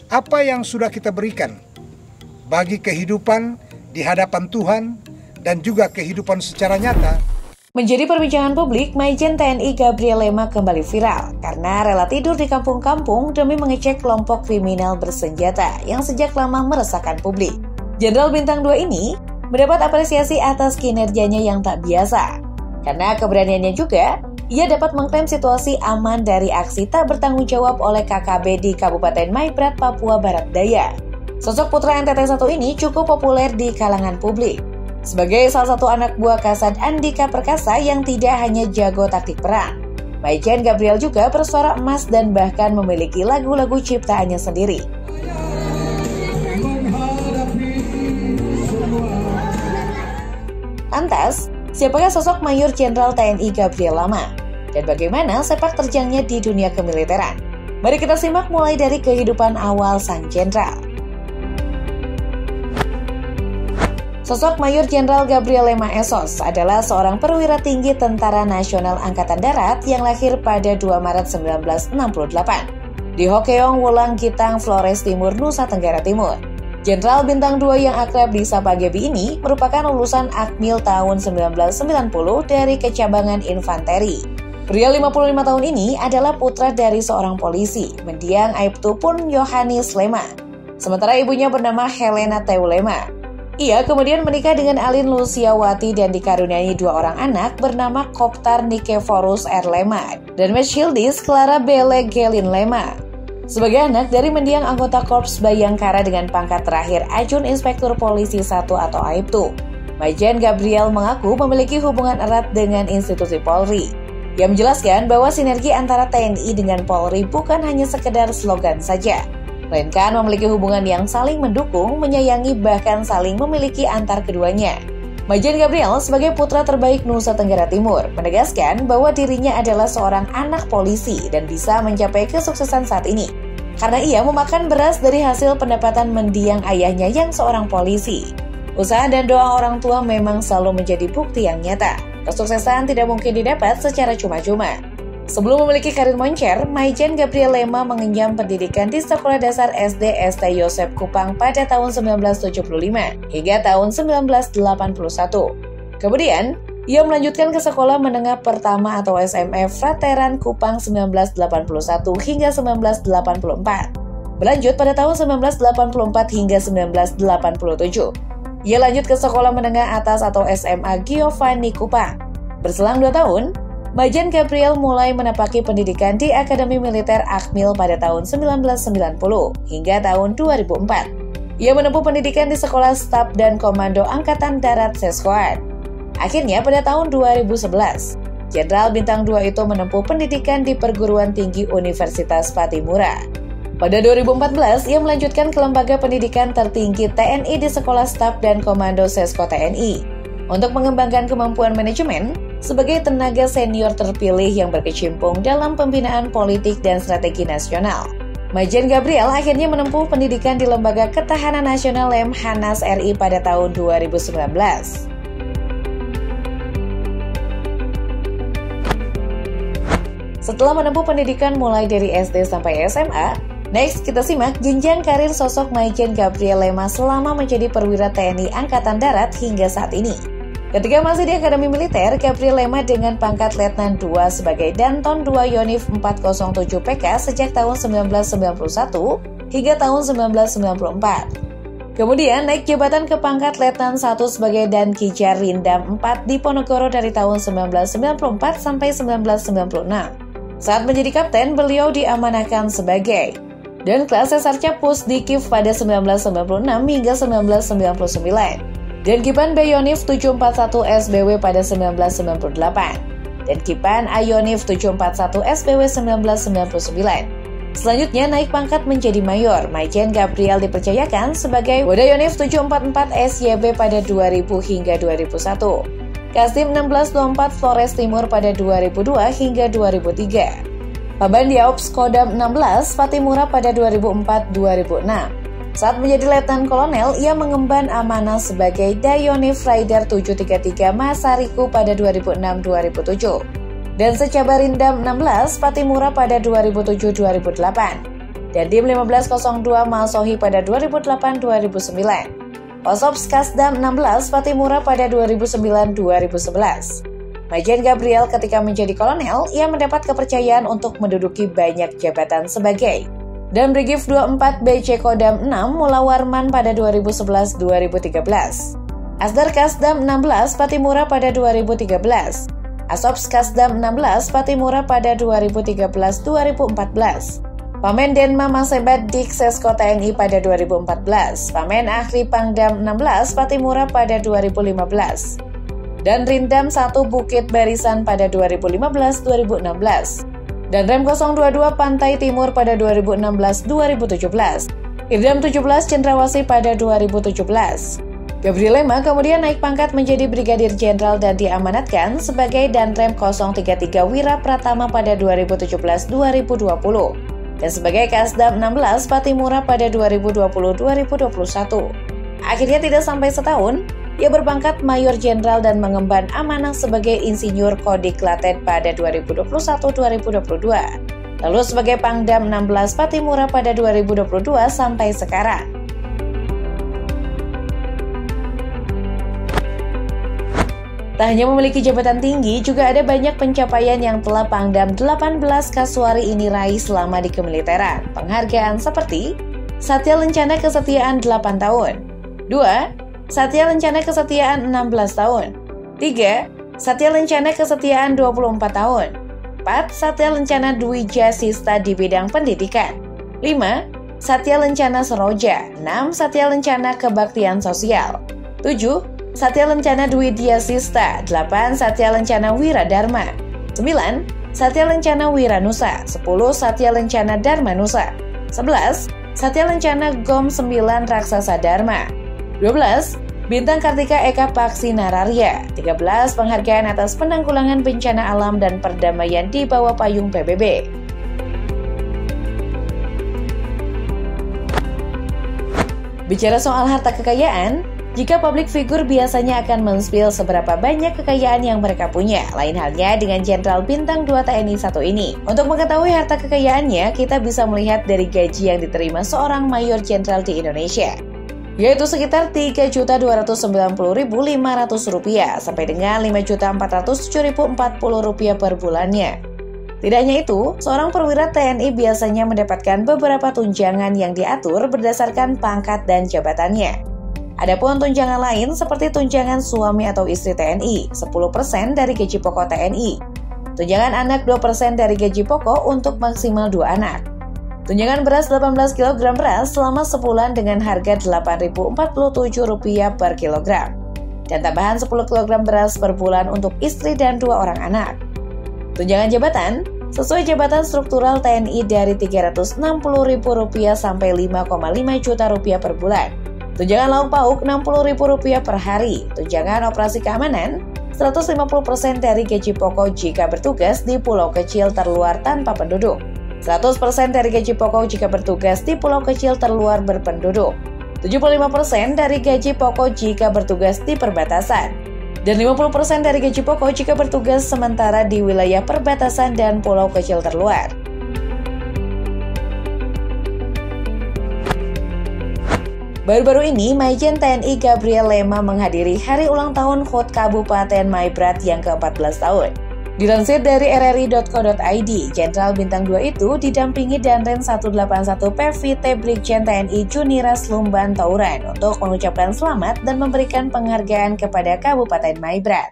apa yang sudah kita berikan bagi kehidupan di hadapan Tuhan dan juga kehidupan secara nyata. Menjadi perbincangan publik, Majen TNI Gabriel Lema kembali viral karena rela tidur di kampung-kampung demi mengecek kelompok kriminal bersenjata yang sejak lama meresahkan publik. Jenderal Bintang 2 ini mendapat apresiasi atas kinerjanya yang tak biasa. Karena keberaniannya juga, ia dapat mengklaim situasi aman dari aksi tak bertanggung jawab oleh KKB di Kabupaten Maibrat, Papua Barat Daya. Sosok putra NTT 1 ini cukup populer di kalangan publik sebagai salah satu anak buah Kasat Andika Perkasa yang tidak hanya jago taktik perang. Majen Gabriel juga bersuara emas dan bahkan memiliki lagu-lagu ciptaannya sendiri. Lantas, siapakah sosok Mayor Jenderal TNI Gabriel Lema? Dan bagaimana sepak terjangnya di dunia kemiliteran? Mari kita simak mulai dari kehidupan awal sang jenderal. Sosok Mayor Jenderal Gabriel Lema SOS adalah seorang perwira tinggi Tentara Nasional Angkatan Darat yang lahir pada 2 Maret 1968 di Hokeong, Wulang Gitang, Flores Timur, Nusa Tenggara Timur. Jenderal Bintang 2 yang akrab disapa Gabi ini merupakan lulusan Akmil tahun 1990 dari Kecabangan Infanteri. Pria 55 tahun ini adalah putra dari seorang polisi, mendiang Aibtu Pun Yohanis Lema. Sementara ibunya bernama Helena Teu Lema. Ia kemudian menikah dengan Alin Luciawati dan dikaruniai 2 orang anak bernama Koptar Nikeforus R. Lema dan Meshildis Clara Bele Gelin Lema. Sebagai anak dari mendiang anggota Korps Bayangkara dengan pangkat terakhir Ajun Inspektur Polisi 1 atau Aibtu, Majen Gabriel mengaku memiliki hubungan erat dengan institusi Polri. Ia menjelaskan bahwa sinergi antara TNI dengan Polri bukan hanya sekedar slogan saja, melainkan memiliki hubungan yang saling mendukung, menyayangi, bahkan saling memiliki antar keduanya. Majen Gabriel sebagai putra terbaik Nusa Tenggara Timur menegaskan bahwa dirinya adalah seorang anak polisi dan bisa mencapai kesuksesan saat ini karena ia memakan beras dari hasil pendapatan mendiang ayahnya yang seorang polisi. Usaha dan doa orang tua memang selalu menjadi bukti yang nyata. Kesuksesan tidak mungkin didapat secara cuma-cuma. Sebelum memiliki karir moncer, Majen Gabriel Lema mengenyam pendidikan di Sekolah Dasar SD ST Yosep Kupang pada tahun 1975 hingga tahun 1981. Kemudian, ia melanjutkan ke Sekolah Menengah Pertama atau SME Frateran Kupang 1981 hingga 1984. Berlanjut pada tahun 1984 hingga 1987. Ia lanjut ke Sekolah Menengah Atas atau SMA Giovanni Kupang. Berselang 2 tahun, Majen Gabriel mulai menapaki pendidikan di Akademi Militer Akmil pada tahun 1990 hingga tahun 2004. Ia menempuh pendidikan di Sekolah Staf dan Komando Angkatan Darat Seskoad. Akhirnya pada tahun 2011, Jenderal Bintang 2 itu menempuh pendidikan di Perguruan Tinggi Universitas Patimura. Pada 2014, ia melanjutkan ke lembaga pendidikan tertinggi TNI di Sekolah Staf dan Komando Sesko TNI untuk mengembangkan kemampuan manajemen sebagai tenaga senior terpilih yang berkecimpung dalam pembinaan politik dan strategi nasional. Majen Gabriel akhirnya menempuh pendidikan di Lembaga Ketahanan Nasional Lemhanas RI pada tahun 2019. Setelah menempuh pendidikan mulai dari SD sampai SMA, next kita simak jenjang karir sosok Majen Gabriel Lema selama menjadi perwira TNI Angkatan Darat hingga saat ini. Ketika masih di Akademi Militer, Gabriel Lema dengan pangkat Letnan 2 sebagai Danton 2 Yonif 407 PK sejak tahun 1991 hingga tahun 1994. Kemudian naik jabatan ke pangkat Letnan 1 sebagai Dankijar Rindam 4 di Ponorogo dari tahun 1994 sampai 1996. Saat menjadi kapten, beliau diamanahkan sebagai Danklas Sesarca Pusdikif pada 1996 hingga 1999. Dan Kipan Bayonif 741 SBW pada 1998, dan Kipan Ayonif 741 SBW 1999. Selanjutnya naik pangkat menjadi Mayor. Majen Gabriel dipercayakan sebagai Wadayonif 744 SYB pada 2000 hingga 2001. Kasim 1624 Flores Timur pada 2002 hingga 2003. Paban Diaops Kodam 16 Patimura pada 2004-2006. Saat menjadi Letnan Kolonel, ia mengemban amanah sebagai Dayonif Rider 733 Masariku pada 2006-2007 dan Secabarindam 16 Patimura pada 2007-2008. dan Dim 1502 Masohi pada 2008-2009. Osops Kasdam 16 Patimura pada 2009-2011. Maijen Gabriel ketika menjadi kolonel, ia mendapat kepercayaan untuk menduduki banyak jabatan sebagai dan Brigif 24 BC Kodam 6 Mula Warman pada 2011-2013. Asdar Kasdam 16 Patimura pada 2013. Asops Kasdam 16 Patimura pada 2013-2014. Pamen Denma Masebat Diksesko TNI pada 2014. Pamen Akhri Pangdam 16 Patimura pada 2015. Dan Rindam 1 Bukit Barisan pada 2015-2016. Dan Rem 022 Pantai Timur pada 2016-2017. Irdam 17 Cendrawasih pada 2017. Gabriel Lema kemudian naik pangkat menjadi Brigadir Jenderal dan diamanatkan sebagai Danrem 033 Wira Pratama pada 2017-2020 dan sebagai Kasdam 16 Patimura pada 2020-2021. Akhirnya tidak sampai setahun, ia berpangkat Mayor Jenderal dan mengemban amanah sebagai Insinyur Kodik Klaten pada 2021-2022. Lalu sebagai Pangdam 16 Patimura pada 2022 sampai sekarang. Tak hanya memiliki jabatan tinggi, juga ada banyak pencapaian yang telah Pangdam 18 Kasuari ini raih selama di kemiliteran. Penghargaan seperti Satya Lencana Kesetiaan 8 tahun. 2. Satya Lencana Kesetiaan 16 tahun. 3. Satya Lencana Kesetiaan 24 tahun. 4. Satya Lencana Dwija Sista di bidang pendidikan. 5. Satya Lencana Seroja. 6. Satya Lencana Kebaktian Sosial. 7. Satya Lencana Dwidya Sista. 8. Satya Lencana Wiradharma. 9. Satya Lencana Wiranusa. 10. Satya Lencana Dharma Nusa. 11. Satya Lencana Gom 9 Raksasa Dharma. 12. Bintang Kartika Eka Paksi Nararya. 13. Penghargaan atas penanggulangan bencana alam dan perdamaian di bawah payung PBB. Bicara soal harta kekayaan, jika publik figur biasanya akan men-spill seberapa banyak kekayaan yang mereka punya. Lain halnya dengan Jenderal Bintang 2 TNI 1 ini. Untuk mengetahui harta kekayaannya, kita bisa melihat dari gaji yang diterima seorang Mayor Jenderal di Indonesia, yaitu sekitar Rp3.290.500 sampai dengan Rp5.407.040 per bulannya. Tidak hanya itu, seorang perwira TNI biasanya mendapatkan beberapa tunjangan yang diatur berdasarkan pangkat dan jabatannya. Adapun tunjangan lain seperti tunjangan suami atau istri TNI, 10% dari gaji pokok TNI. Tunjangan anak 2% dari gaji pokok untuk maksimal 2 anak. Tunjangan beras 18 kg beras selama sebulan dengan harga Rp8.047 per kilogram. Dan tambahan 10 kg beras per bulan untuk istri dan 2 orang anak. Tunjangan jabatan sesuai jabatan struktural TNI dari Rp360.000 sampai Rp5,5 juta per bulan. Tunjangan lauk pauk Rp60.000 per hari. Tunjangan operasi keamanan 150% dari gaji pokok jika bertugas di pulau kecil terluar tanpa penduduk. 100% dari gaji pokok jika bertugas di pulau kecil terluar berpenduduk. 75% dari gaji pokok jika bertugas di perbatasan. Dan 50% dari gaji pokok jika bertugas sementara di wilayah perbatasan dan pulau kecil terluar. Baru-baru ini, Maijen TNI Gabriel Lema menghadiri hari ulang tahun HUT Kabupaten Maibrat yang ke-14 tahun. Dilansir dari rri.co.id, Jenderal Bintang 2 itu didampingi Danrem 181 PVT Brigjen TNI Juniras Lumban Tauran untuk mengucapkan selamat dan memberikan penghargaan kepada Kabupaten Maibrat.